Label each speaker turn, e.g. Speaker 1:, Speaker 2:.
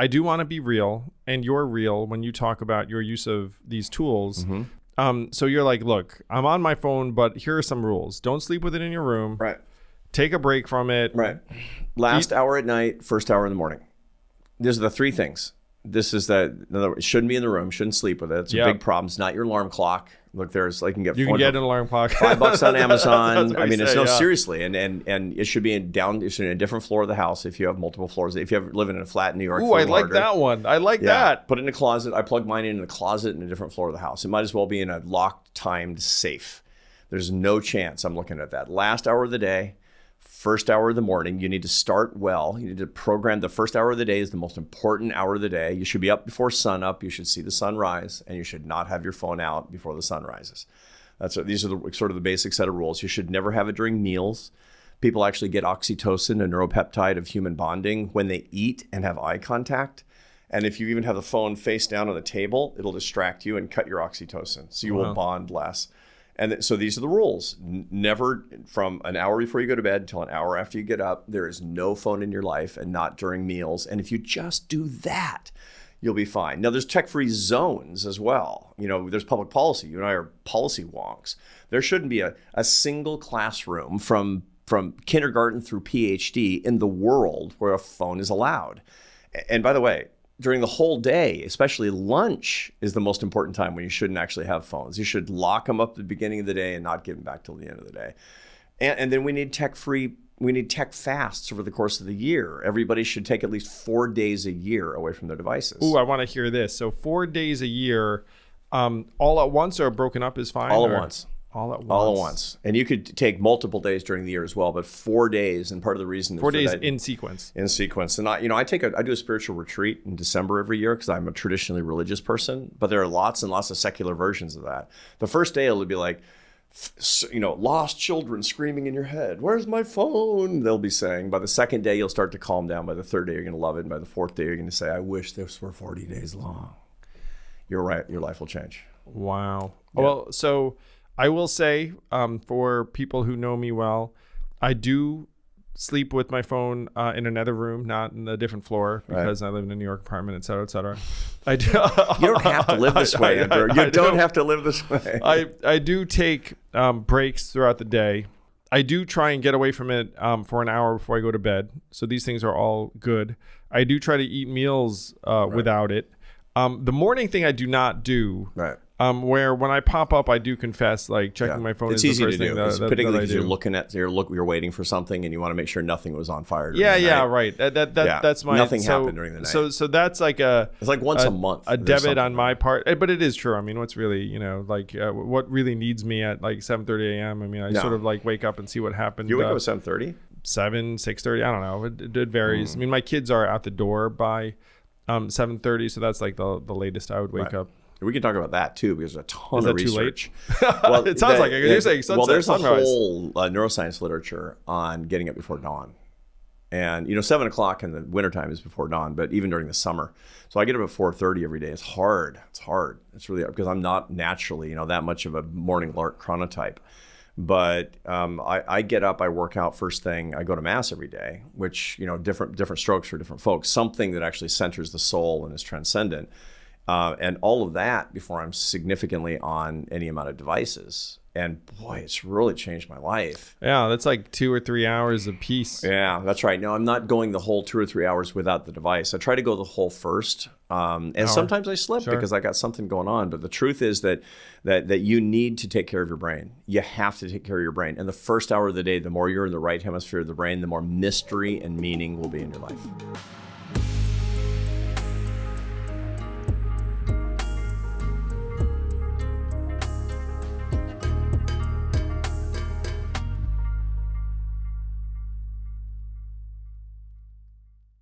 Speaker 1: I do want to be real, and you're real when you talk about your use of these tools. So you're like, look, I'm on my phone, but here are some rules. Don't sleep with it in your room.
Speaker 2: Right.
Speaker 1: Take a break from it.
Speaker 2: Right. Last hour at night, first hour in the morning. These are the three things. This is that, in other words, it shouldn't be in the room, shouldn't sleep with it. It's a big problem. It's not your alarm clock. Look, you can get
Speaker 1: an alarm clock.
Speaker 2: $5 on Amazon.
Speaker 1: I mean,
Speaker 2: seriously. And it should be in a different floor of the house if you have multiple floors. If you live in a flat in New York.
Speaker 1: Ooh, I like that one. I like that.
Speaker 2: Put it in a closet. I plug mine in the closet in a different floor of the house. It might as well be in a locked, timed safe. There's no chance I'm looking at that. Last hour of the day, first hour of the morning, you need to start well. You need to program the first hour of the day is the most important hour of the day. You should be up before sun up. You should see the sun rise, and you should not have your phone out before the sun rises. These are sort of the basic set of rules. You should never have it during meals. People actually get oxytocin, a neuropeptide of human bonding, when they eat and have eye contact. And if you even have the phone face down on the table, it'll distract you and cut your oxytocin. So you will bond less. And so these are the rules. Never from an hour before you go to bed until an hour after you get up, there is no phone in your life and not during meals. And if you just do that, you'll be fine. Now, there's tech-free zones as well. There's public policy. You and I are policy wonks. There shouldn't be a single classroom from kindergarten through PhD in the world where a phone is allowed. And by the way, during the whole day, especially lunch, is the most important time when you shouldn't actually have phones. You should lock them up at the beginning of the day and not give them back till the end of the day. And then we need tech fasts over the course of the year. Everybody should take at least 4 days a year away from their devices.
Speaker 1: Ooh, I want to hear this. So 4 days a year, all at once or broken up is fine?
Speaker 2: All at once.
Speaker 1: All at once.
Speaker 2: All at once. And you could take multiple days during the year as well, but 4 days, and part of the reason is
Speaker 1: 4 days in sequence.
Speaker 2: In sequence. And I do a spiritual retreat in December every year because I'm a traditionally religious person, but there are lots and lots of secular versions of that. The first day it'll be like, lost children screaming in your head, "Where's my phone?" They'll be saying. By the second day, you'll start to calm down. By the third day, you're going to love it. And by the fourth day, you're going to say, "I wish this were 40 days long." You're right. Your life will change.
Speaker 1: Wow.
Speaker 2: Yeah.
Speaker 1: Well, so I will say, for people who know me well, I do sleep with my phone in another room, not in a different floor, because I live in a New York apartment, et cetera, et cetera. I do.
Speaker 2: You don't have to live this way, Andrew. You don't have to live this way.
Speaker 1: I do take breaks throughout the day. I do try and get away from it for an hour before I go to bed. So these things are all good. I do try to eat meals without it. The morning thing I do not do.
Speaker 2: Right.
Speaker 1: Where when I pop up, I do confess, like checking my phone.
Speaker 2: It's
Speaker 1: is
Speaker 2: easy
Speaker 1: the first
Speaker 2: to do,
Speaker 1: thing
Speaker 2: particularly
Speaker 1: that
Speaker 2: because you're looking at you're waiting for something and you want to make sure nothing was on fire.
Speaker 1: Right. That's my
Speaker 2: nothing happened during the night.
Speaker 1: So that's like
Speaker 2: it's like once a month
Speaker 1: a debit on my part, but it is true. I mean, what's really what really needs me at like 7:30 a.m. I mean, I sort of like wake up and see what happened.
Speaker 2: You wake up at 7:30.
Speaker 1: 6:30. I don't know. It varies. I mean, my kids are out the door by 7:30, so that's like the latest I would wake up.
Speaker 2: We can talk about that too, because there's a ton of research.
Speaker 1: Well, it sounds like you're saying sunset,
Speaker 2: there's
Speaker 1: sunrise.
Speaker 2: a whole neuroscience literature on getting up before dawn. And 7 o'clock in the wintertime is before dawn, but even during the summer. So I get up at 4:30 every day. It's hard. It's really because I'm not naturally, that much of a morning lark chronotype. But I get up, I work out first thing, I go to mass every day, which, different strokes for different folks, something that actually centers the soul and is transcendent. And all of that before I'm significantly on any amount of devices. And boy, it's really changed my life.
Speaker 1: Yeah, that's like 2 or 3 hours of peace.
Speaker 2: Yeah, that's right. No, I'm not going the whole 2 or 3 hours without the device. I try to go the whole first. And sometimes I slip because I got something going on. But the truth is that you need to take care of your brain. You have to take care of your brain. And the first hour of the day, the more you're in the right hemisphere of the brain, the more mystery and meaning will be in your life.